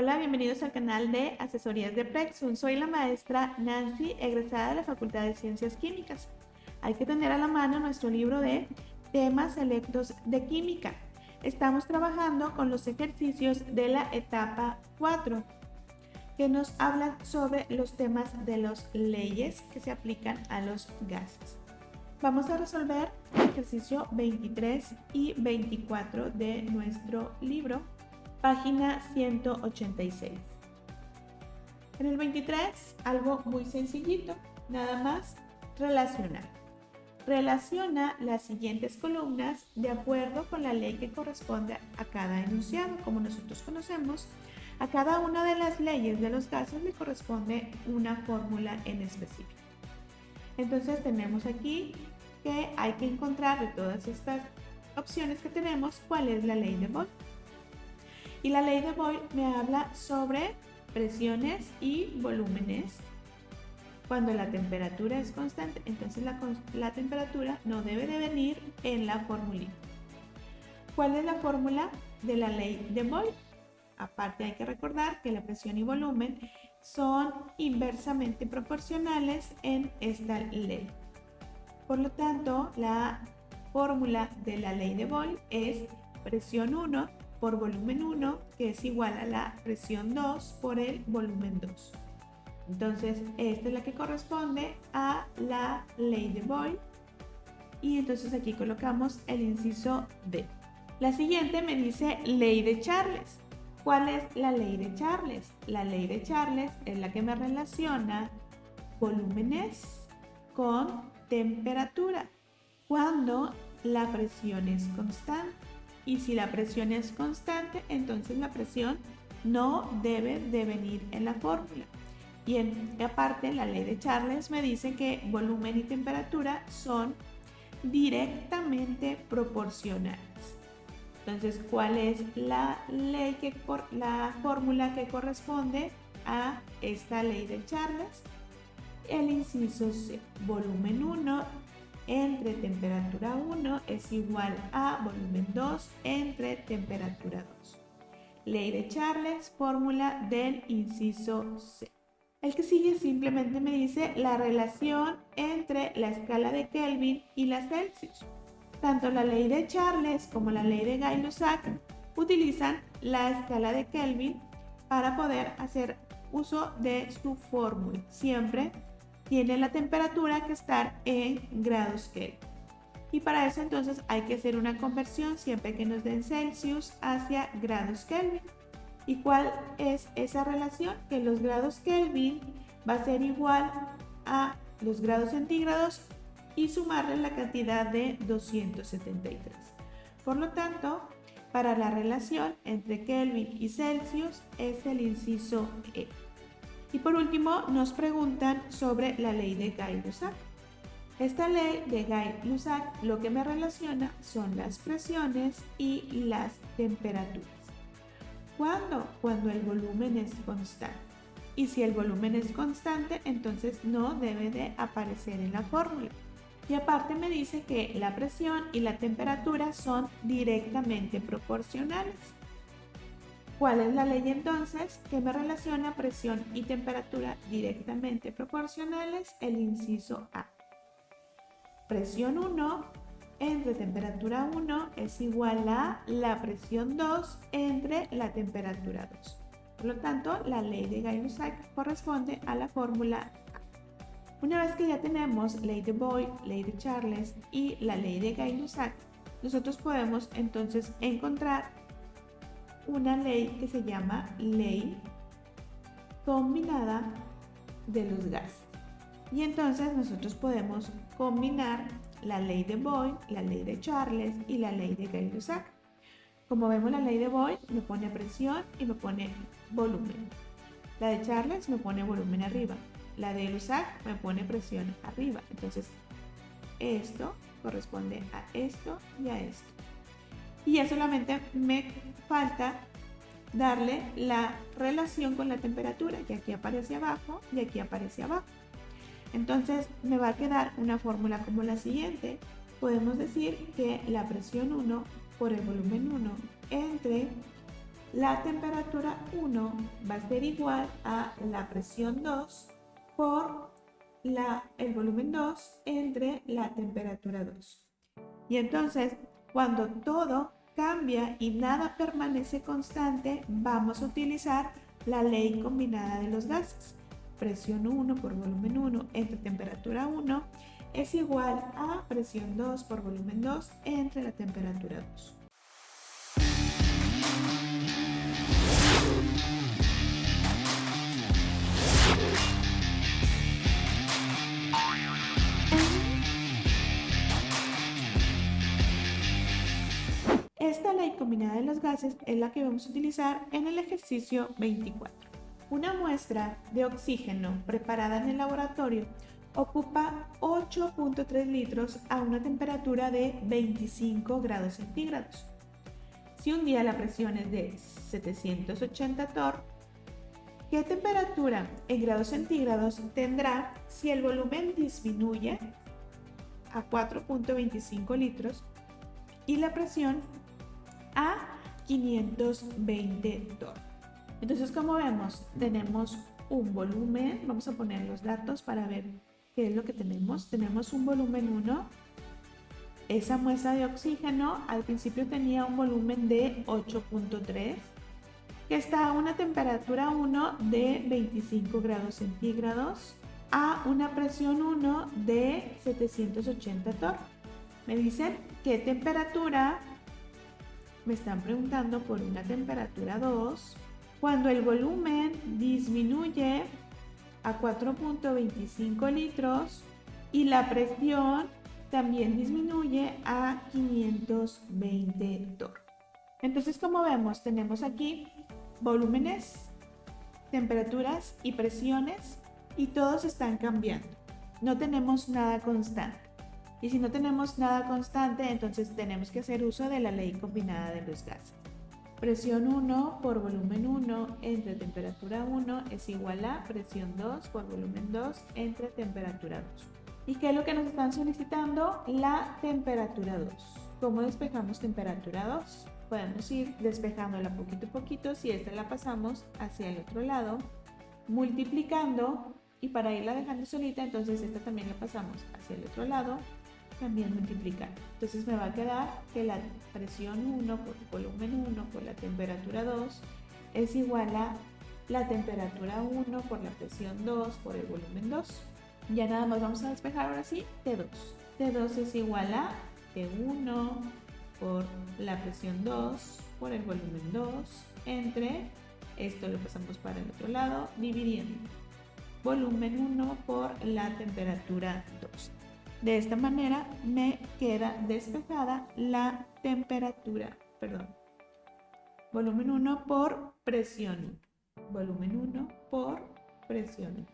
Hola, bienvenidos al canal de Asesorías de Prexun. Soy la maestra Nancy, egresada de la Facultad de Ciencias Químicas. Hay que tener a la mano nuestro libro de temas selectos de química. Estamos trabajando con los ejercicios de la etapa 4, que nos hablan sobre los temas de las leyes que se aplican a los gases. Vamos a resolver el ejercicio 23 y 24 de nuestro libro, página 186. En el 23, algo muy sencillito, nada más relacionar. Relaciona las siguientes columnas de acuerdo con la ley que corresponde a cada enunciado. Como nosotros conocemos, a cada una de las leyes de los gases le corresponde una fórmula en específico. Entonces tenemos aquí que hay que encontrar de todas estas opciones que tenemos cuál es la ley de Boyle. Y la ley de Boyle me habla sobre presiones y volúmenes. Cuando la temperatura es constante, entonces la temperatura no debe de venir en la formulita. ¿Cuál es la fórmula de la ley de Boyle? Aparte hay que recordar que la presión y volumen son inversamente proporcionales en esta ley. Por lo tanto, la fórmula de la ley de Boyle es presión 1 por volumen 1, que es igual a la presión 2 por el volumen 2. Entonces, esta es la que corresponde a la ley de Boyle. Y entonces aquí colocamos el inciso D. La siguiente me dice ley de Charles. ¿Cuál es la ley de Charles? La ley de Charles es la que me relaciona volúmenes con temperatura cuando la presión es constante. Y si la presión es constante, entonces la presión no debe de venir en la fórmula. Y aparte, la ley de Charles me dice que volumen y temperatura son directamente proporcionales. Entonces, ¿cuál es la fórmula que corresponde a esta ley de Charles? El inciso C, volumen 1 entre temperatura 1 es igual a volumen 2 entre temperatura 2. Ley de Charles, fórmula del inciso C. El que sigue simplemente me dice la relación entre la escala de Kelvin y la Celsius. Tanto la ley de Charles como la ley de Gay-Lussac utilizan la escala de Kelvin para poder hacer uso de su fórmula. Siempre tiene la temperatura que estar en grados Kelvin. Y para eso entonces hay que hacer una conversión siempre que nos den Celsius hacia grados Kelvin. ¿Y cuál es esa relación? Que los grados Kelvin va a ser igual a los grados centígrados y sumarle la cantidad de 273. Por lo tanto, para la relación entre Kelvin y Celsius es el inciso E. Y por último nos preguntan sobre la ley de Gay-Lussac. Esta ley de Gay-Lussac lo que me relaciona son las presiones y las temperaturas. ¿Cuándo? Cuando el volumen es constante. Y si el volumen es constante, entonces no debe de aparecer en la fórmula. Y aparte me dice que la presión y la temperatura son directamente proporcionales. ¿Cuál es la ley entonces que me relaciona presión y temperatura directamente proporcionales? El inciso A. Presión 1 entre temperatura 1 es igual a la presión 2 entre la temperatura 2. Por lo tanto, la ley de Gay-Lussac corresponde a la fórmula A. Una vez que ya tenemos ley de Boyle, ley de Charles y la ley de Gay-Lussac, nosotros podemos entonces encontrar una ley que se llama ley combinada de los gases. Y entonces nosotros podemos combinar la ley de Boyle, la ley de Charles y la ley de Gay-Lussac. Como vemos, la ley de Boyle me pone presión y me pone volumen. La de Charles me pone volumen arriba. La de Lussac me pone presión arriba. Entonces, esto corresponde a esto y a esto. Y ya solamente me falta darle la relación con la temperatura, que aquí aparece abajo y aquí aparece abajo. Entonces me va a quedar una fórmula como la siguiente. Podemos decir que la presión 1 por el volumen 1 entre la temperatura 1 va a ser igual a la presión 2 por el volumen 2 entre la temperatura 2. Y entonces, cuando todo cambia y nada permanece constante, vamos a utilizar la ley combinada de los gases. Presión 1 por volumen 1 entre temperatura 1 es igual a presión 2 por volumen 2 entre la temperatura 2. Esta ley combinada de los gases es la que vamos a utilizar en el ejercicio 24. Una muestra de oxígeno preparada en el laboratorio ocupa 8.3 litros a una temperatura de 25 grados centígrados. Si un día la presión es de 780 torr, ¿qué temperatura en grados centígrados tendrá si el volumen disminuye a 4.25 litros y la presión a 520 torr? Entonces, como vemos, tenemos un volumen. Vamos a poner los datos para ver qué es lo que tenemos. Tenemos un volumen 1. Esa muestra de oxígeno al principio tenía un volumen de 8.3, que está a una temperatura 1 de 25 grados centígrados a una presión 1 de 780 torr. Me dicen qué temperatura. Me están preguntando por una temperatura 2 cuando el volumen disminuye a 4.25 litros y la presión también disminuye a 520 torr. Entonces, como vemos, tenemos aquí volúmenes, temperaturas y presiones y todos están cambiando. No tenemos nada constante. Y si no tenemos nada constante, entonces tenemos que hacer uso de la ley combinada de los gases. Presión 1 por volumen 1 entre temperatura 1 es igual a presión 2 por volumen 2 entre temperatura 2. ¿Y qué es lo que nos están solicitando? La temperatura 2. ¿Cómo despejamos temperatura 2? Podemos ir despejándola poquito a poquito. Si esta la pasamos hacia el otro lado, multiplicando, y para irla dejando solita, entonces esta también la pasamos hacia el otro lado, también multiplicar. Entonces me va a quedar que la presión 1 por volumen 1 por la temperatura 2 es igual a la temperatura 1 por la presión 2 por el volumen 2. Ya nada más vamos a despejar ahora sí T2. T2 es igual a T1 por la presión 2 por el volumen 2 entre, esto lo pasamos para el otro lado, dividiendo volumen 1 por la temperatura 2. De esta manera me queda despejada la temperatura, volumen 1 por presión 1. Volumen 1 por presión 1.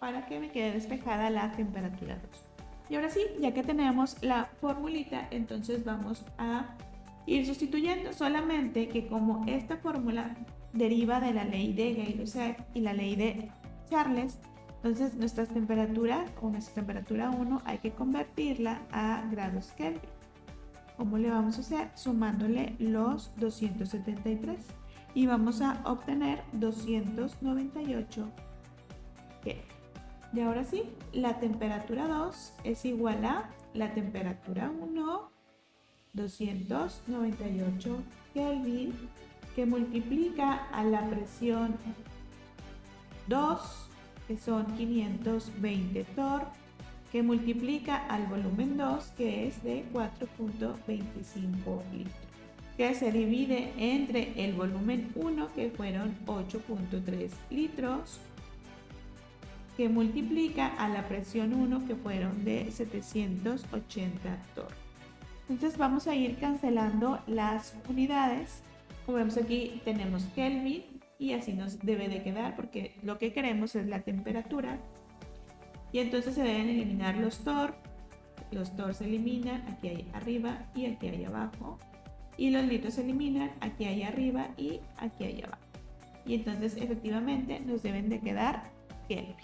Para que me quede despejada la temperatura 2. Y ahora sí, ya que tenemos la formulita, entonces vamos a ir sustituyendo, solamente que como esta fórmula deriva de la ley de Gay-Lussac y la ley de Charles, entonces nuestra temperatura 1 hay que convertirla a grados Kelvin. ¿Cómo le vamos a hacer? Sumándole los 273 y vamos a obtener 298 Kelvin. Y ahora sí, la temperatura 2 es igual a la temperatura 1, 298 Kelvin, que multiplica a la presión 2, que son 520 torr, que multiplica al volumen 2, que es de 4.25 litros, que se divide entre el volumen 1, que fueron 8.3 litros, que multiplica a la presión 1, que fueron de 780 torr. Entonces vamos a ir cancelando las unidades. Como vemos aquí tenemos Kelvin y así nos debe de quedar porque lo que queremos es la temperatura. Y entonces se deben eliminar los torr. Los torr se eliminan, aquí hay arriba y aquí hay abajo. Y los litros se eliminan, aquí hay arriba y aquí hay abajo. Y entonces efectivamente nos deben de quedar Kelvin.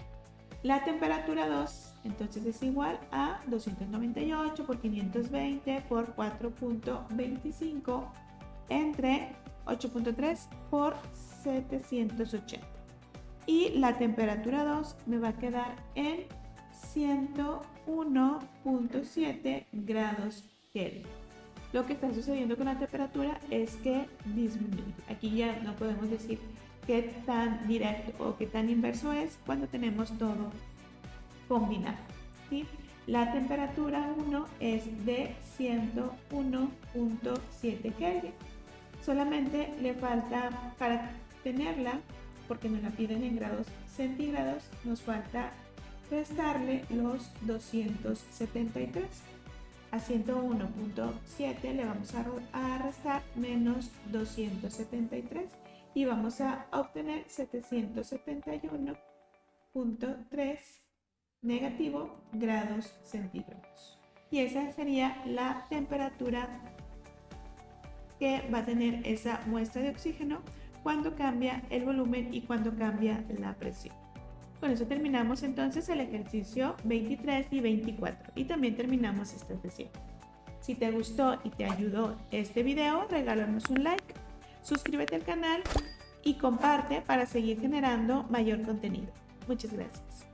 La temperatura 2 entonces es igual a 298 por 520 por 4.25 entre 8.3 por 780. Y la temperatura 2 me va a quedar en 101.7 grados Kelvin. Lo que está sucediendo con la temperatura es que disminuye. Aquí ya no podemos decir qué tan directo o qué tan inverso es cuando tenemos todo combinado, ¿sí? La temperatura 1 es de 101.7 Kelvin. Solamente le falta, para tenerla, porque nos la piden en grados centígrados, nos falta restarle los 273. A 101.7 le vamos a restar menos 273 y vamos a obtener 771.3 negativo grados centígrados. Y esa sería la temperatura que va a tener esa muestra de oxígeno cuando cambia el volumen y cuando cambia la presión. Con eso terminamos entonces el ejercicio 23 y 24 y también terminamos esta sesión. Si te gustó y te ayudó este video, regálanos un like, suscríbete al canal y comparte para seguir generando mayor contenido. Muchas gracias.